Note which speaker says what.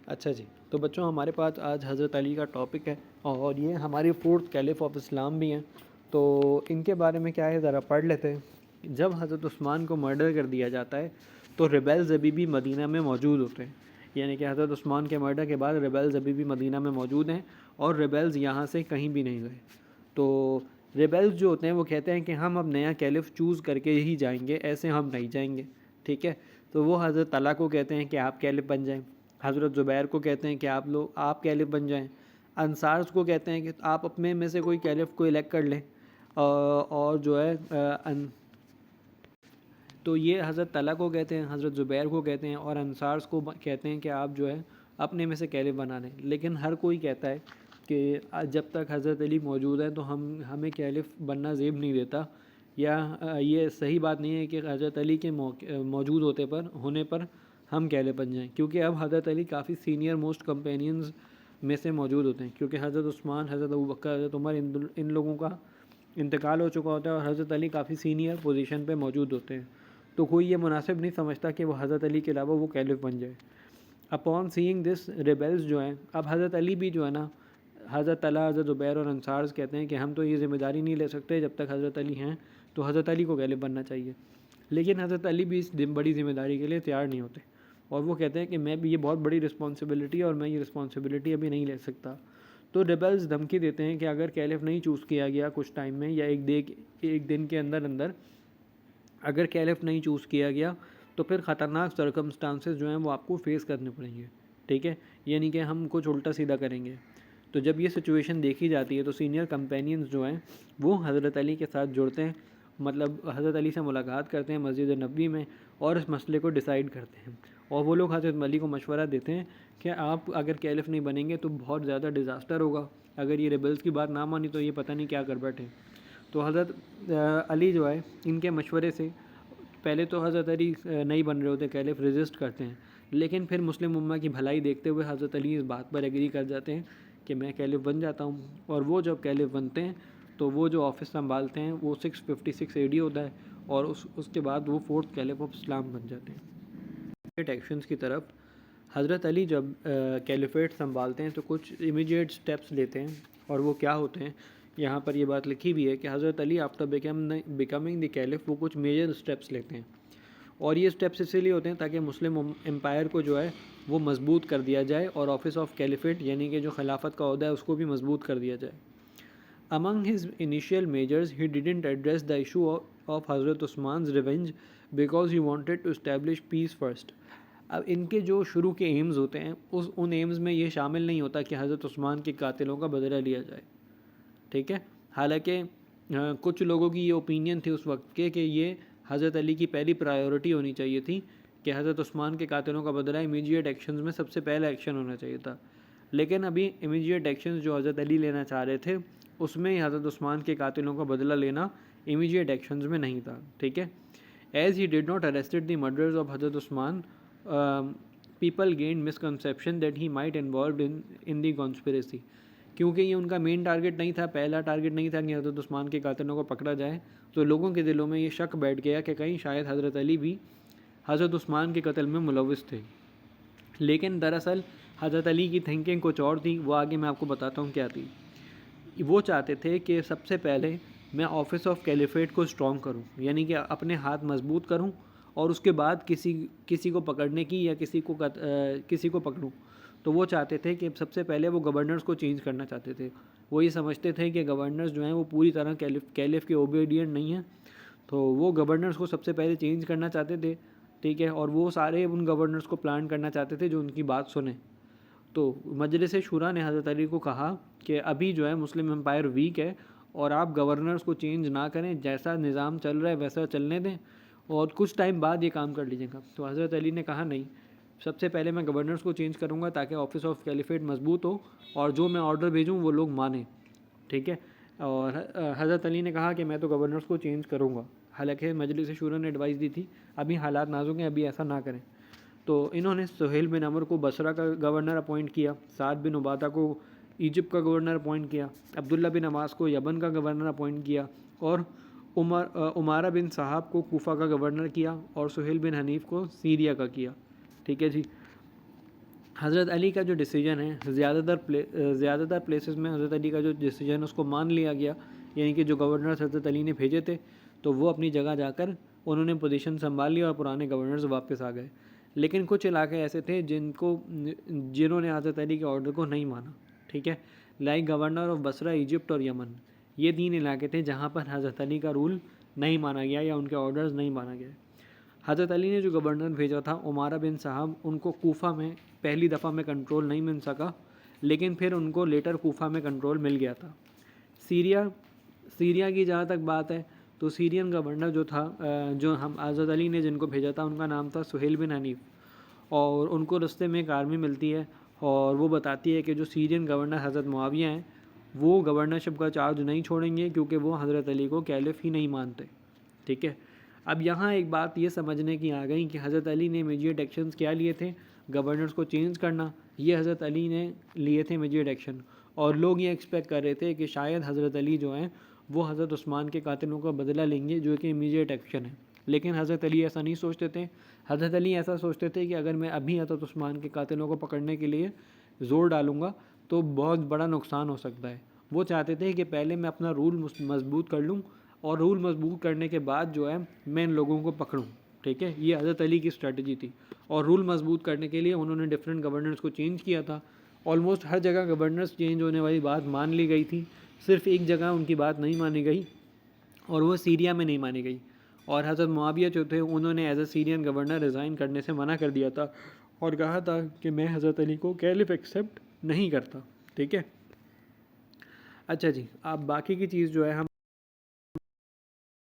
Speaker 1: اچھا جی، تو بچوں ہمارے پاس آج حضرت علی کا ٹاپک ہے اور یہ ہماری فورتھ کیلف آف اسلام بھی ہیں، تو ان کے بارے میں کیا ہے ذرا پڑھ لیتے ہیں۔ جب حضرت عثمان کو مرڈر کر دیا جاتا ہے تو ریبیلز ابھی بھی مدینہ میں موجود ہوتے ہیں، یعنی کہ حضرت عثمان کے مرڈر کے بعد ریبیلز ابھی بھی مدینہ میں موجود ہیں اور ریبیلز یہاں سے کہیں بھی نہیں گئے۔ تو ریبیلز جو ہوتے ہیں وہ کہتے ہیں کہ ہم اب نیا کیلف چوز کر کے ہی جائیں گے، ایسے ہم نہیں جائیں گے، ٹھیک ہے۔ تو وہ حضرت طلحہ کو کہتے ہیں کہ آپ کیلف بن جائیں، حضرت زبیر کو کہتے ہیں کہ آپ کیلف بن جائیں، انصارز کو کہتے ہیں کہ آپ اپنے میں سے کوئی کیلف کو الیکٹ کر لیں، اور جو ہے تو یہ حضرت طلحہ کو کہتے ہیں، حضرت زبیر کو کہتے ہیں، اور انصارز کو کہتے ہیں کہ آپ جو ہے اپنے میں سے کیلف بنا لیں۔ لیکن ہر کوئی کہتا ہے کہ جب تک حضرت علی موجود ہیں تو ہمیں کیلف بننا زیب نہیں دیتا، یا یہ صحیح بات نہیں ہے کہ حضرت علی کے موجود ہونے پر ہم کیلف بن جائیں، کیونکہ اب حضرت علی کافی سینئر موسٹ کمپینینز میں سے موجود ہوتے ہیں، کیونکہ حضرت عثمان، حضرت ابوبکر، حضرت عمر، ان لوگوں کا انتقال ہو چکا ہوتا ہے اور حضرت علی کافی سینئر پوزیشن پہ موجود ہوتے ہیں، تو کوئی یہ مناسب نہیں سمجھتا کہ وہ حضرت علی کے علاوہ وہ کیلف بن جائے۔ اپون سینگ دس ریبیلز جو ہیں، اب حضرت علی بھی جو ہے نا، حضرت طلحہ، حضرت زبیر اور انصارز کہتے ہیں کہ ہم تو یہ ذمہ داری نہیں لے سکتے، جب تک حضرت علی ہیں تو حضرت علی کو کیلف بننا چاہیے، لیکن حضرت علی بھی اس بڑی ذمہ داری کے لیے تیار نہیں ہوتے، اور وہ کہتے ہیں کہ میں بھی، یہ بہت بڑی رسپانسبلٹی ہے اور میں یہ رسپانسبلٹی ابھی نہیں لے سکتا۔ تو ریبلز دھمکی دیتے ہیں کہ اگر کیلف نہیں چوز کیا گیا کچھ ٹائم میں، یا ایک دن کے اندر اگر کیلف نہیں چوز کیا گیا تو پھر خطرناک سرکمسٹانسز جو ہیں وہ آپ کو فیس کرنے پڑیں گے، ٹھیک ہے، یعنی کہ ہم کچھ الٹا سیدھا کریں گے۔ تو جب یہ سچویشن دیکھی جاتی ہے تو سینئر کمپینینز جو ہیں وہ حضرت علی کے ساتھ جڑتے ہیں، مطلب حضرت علی سے ملاقات کرتے ہیں مسجد نبوی میں اور اس مسئلے کو ڈیسائیڈ کرتے ہیں، اور وہ لوگ حضرت علی کو مشورہ دیتے ہیں کہ آپ اگر کیلف نہیں بنیں گے تو بہت زیادہ ڈیزاسٹر ہوگا، اگر یہ ریبلز کی بات نہ مانی تو یہ پتہ نہیں کیا کر بیٹھے۔ تو حضرت علی جو ہے ان کے مشورے سے، پہلے تو حضرت علی نہیں بن رہے ہوتے، کیلف ریزسٹ کرتے ہیں، لیکن پھر مسلم امہ کی بھلائی دیکھتے ہوئے حضرت علی اس بات پر ایگری کر جاتے ہیں کہ میں کیلف بن جاتا ہوں، اور وہ جب کیلف بنتے ہیں تو وہ جو آفس سنبھالتے ہیں وہ 656 AD ہوتا ہے، اور اس کے بعد وہ فورتھ کیلف آف اسلام بن جاتے ہیں۔ ایکشنز کی طرف حضرت علی جب کیلیفیٹ سنبھالتے ہیں تو کچھ امیجیٹ سٹیپس لیتے ہیں، اور وہ کیا ہوتے ہیں، یہاں پر یہ بات لکھی بھی ہے کہ حضرت علی آفٹر بیکمنگ دی کیلف وہ کچھ میجر سٹیپس لیتے ہیں، اور یہ سٹیپس اسی لیے ہوتے ہیں تاکہ مسلم امپائر کو جو ہے وہ مضبوط کر دیا جائے، اور آفس آف کیلیفیٹ یعنی کہ جو خلافت کا عہدہ ہے اس کو بھی مضبوط کر دیا جائے۔ Among his initial measures, he didn't address the issue of Hazrat Usman's revenge because he wanted to establish peace first. اب ان کے جو شروع کے ایمز ہوتے ہیں ان ایمز میں یہ شامل نہیں ہوتا کہ حضرت عثمان کے قاتلوں کا بدلہ لیا جائے، ٹھیک ہے، حالانکہ کچھ لوگوں کی یہ اوپینین تھی اس وقت کہ یہ حضرت علی کی پہلی پرائیورٹی ہونی چاہیے تھی کہ حضرت عثمان کے قاتلوں کا بدلہ امیجیٹ ایکشنز میں سب سے پہلا ایکشن ہونا چاہیے تھا، لیکن ابھی امیجیٹ ایکشنز جو حضرت علی لینا چاہ رہے تھے اس میں حضرت عثمان کے قاتلوں کا بدلہ لینا امیجیٹ ایکشنز میں نہیں تھا، ٹھیک ہے۔ As he did not arrested the murders of Hazrat Usman, people gained misconception that he might involved in the conspiracy, کیونکہ یہ ان کا مین ٹارگٹ نہیں تھا، پہلا ٹارگٹ نہیں تھا کہ حضرت عثمان کے قاتلوں کو پکڑا جائے، تو لوگوں کے دلوں میں یہ شک بیٹھ گیا کہ کہیں شاید حضرت علی بھی حضرت عثمان کے قتل میں ملوث تھے، لیکن دراصل حضرت علی کی تھنکنگ کچھ اور تھی، وہ آگے میں آپ کو بتاتا ہوں کیا تھی۔ وہ چاہتے تھے کہ سب سے پہلے میں آفس آف کیلیفیٹ کو اسٹرانگ کروں، یعنی کہ اپنے ہاتھ مضبوط کروں، اور اس کے بعد کسی کو پکڑنے کی یا کسی کو پکڑوں، تو وہ چاہتے تھے کہ سب سے پہلے وہ گورنرز کو چینج کرنا چاہتے تھے۔ وہ یہ سمجھتے تھے کہ گورنرز جو ہیں وہ پوری طرح کیلف کے اوبیڈینٹ نہیں ہیں، تو وہ گورنرز کو سب سے پہلے چینج کرنا چاہتے تھے، ٹھیک ہے، اور وہ سارے ان گورنرز کو پلان کرنا چاہتے تھے جو ان کی بات سنیں۔ تو مجلس شورا نے حضرت علی کو کہا کہ ابھی جو ہے مسلم امپائر ویک ہے، اور آپ گورنرز کو چینج نہ کریں، جیسا نظام چل رہا ہے ویسا چلنے دیں، اور کچھ ٹائم بعد یہ کام کر لیجیے گا۔ تو حضرت علی نے کہا نہیں، سب سے پہلے میں گورنرز کو چینج کروں گا تاکہ آفس آف کیلیفیٹ مضبوط ہو، اور جو میں آرڈر بھیجوں وہ لوگ مانیں، ٹھیک ہے۔ اور حضرت علی نے کہا کہ میں تو گورنرز کو چینج کروں گا، حالانکہ مجلس شورا نے ایڈوائز دی تھی ابھی حالات نازک ہیں، ابھی ایسا نہ کریں۔ تو انہوں نے سہیل بن عمر کو بصرہ کا گورنر اپوائنٹ کیا، سعد بن عبادہ کو ایجپٹ کا گورنر اپوائنٹ کیا، عبداللہ بن عباس کو یمن کا گورنر اپوائنٹ کیا، اور عمارہ بن صحاب کو کوفہ کا گورنر کیا، اور سہیل بن حنیف کو سیریا کا کیا، ٹھیک ہے جی۔ حضرت علی کا جو ڈیسیجن ہے زیادہ تر پلیسز میں حضرت علی کا جو ڈیسیجن اس کو مان لیا گیا، یعنی کہ جو گورنرز حضرت علی نے بھیجے تھے تو وہ اپنی جگہ جا کر انہوں نے پوزیشن سنبھال لی اور پرانے گورنرز واپس آ گئے. لیکن کچھ علاقے ایسے تھے جنہوں نے حضرت علی کے آرڈر کو نہیں مانا، ٹھیک ہے، like governor of Basra Egypt اور یمن. یہ 3 علاقے تھے جہاں پر حضرت علی کا رول نہیں مانا گیا یا ان کے آرڈرز نہیں مانا گیا. حضرت علی نے جو گورنر بھیجا تھا عمارہ بن صاحب، ان کو کوفہ میں پہلی دفعہ میں کنٹرول نہیں مل سکا، لیکن پھر ان کو لیٹر کوفہ میں کنٹرول مل گیا تھا. سیریا کی جہاں تک بات ہے تو سیرین گورنر جو تھا جو حضرت علی نے جن کو بھیجا تھا ان کا نام تھا سہیل بن حنیف، اور ان کو رستے میں ایک آرمی ملتی ہے اور وہ بتاتی ہے کہ جو سیرین گورنر حضرت معاویہ ہیں وہ گورنرشپ کا چارج نہیں چھوڑیں گے کیونکہ وہ حضرت علی کو کیلف ہی نہیں مانتے، ٹھیک ہے. اب یہاں ایک بات یہ سمجھنے کی آ گئی کہ حضرت علی نے امیجیٹ ایکشنز کیا لیے تھے، گورنرز کو چینج کرنا، یہ حضرت علی نے لیے تھے امیجیٹ ایکشن، اور لوگ یہ ایکسپیکٹ کر رہے تھے کہ شاید حضرت علی جو ہیں وہ حضرت عثمان کے قاتلوں کا بدلہ لیں گے جو کہ امیجیٹ ایکشن ہے. لیکن حضرت علی ایسا نہیں سوچتے تھے. حضرت علی ایسا سوچتے تھے کہ اگر میں ابھی حضرت عثمان کے قاتلوں کو پکڑنے کے لیے زور ڈالوں گا تو بہت بڑا نقصان ہو سکتا ہے. وہ چاہتے تھے کہ پہلے میں اپنا رول مضبوط کر لوں اور رول مضبوط کرنے کے بعد جو ہے میں ان لوگوں کو پکڑوں، ٹھیک ہے. یہ حضرت علی کی اسٹریٹجی تھی، اور رول مضبوط کرنے کے لیے انہوں نے ڈفرینٹ گورنرز کو چینج کیا تھا. آلموسٹ ہر جگہ گورنرز چینج ہونے والی بات مان لی گئی تھی، صرف ایک جگہ ان کی بات نہیں مانی گئی اور وہ سیریا میں نہیں مانی گئی. اور حضرت معاویہ جو تھے انہوں نے as a Syrian governor resign کرنے سے منع کر دیا تھا اور کہا تھا کہ میں حضرت علی کو کیلف ایکسیپٹ نہیں کرتا، ٹھیک ہے. اچھا جی، آپ باقی کی چیز جو ہے ہم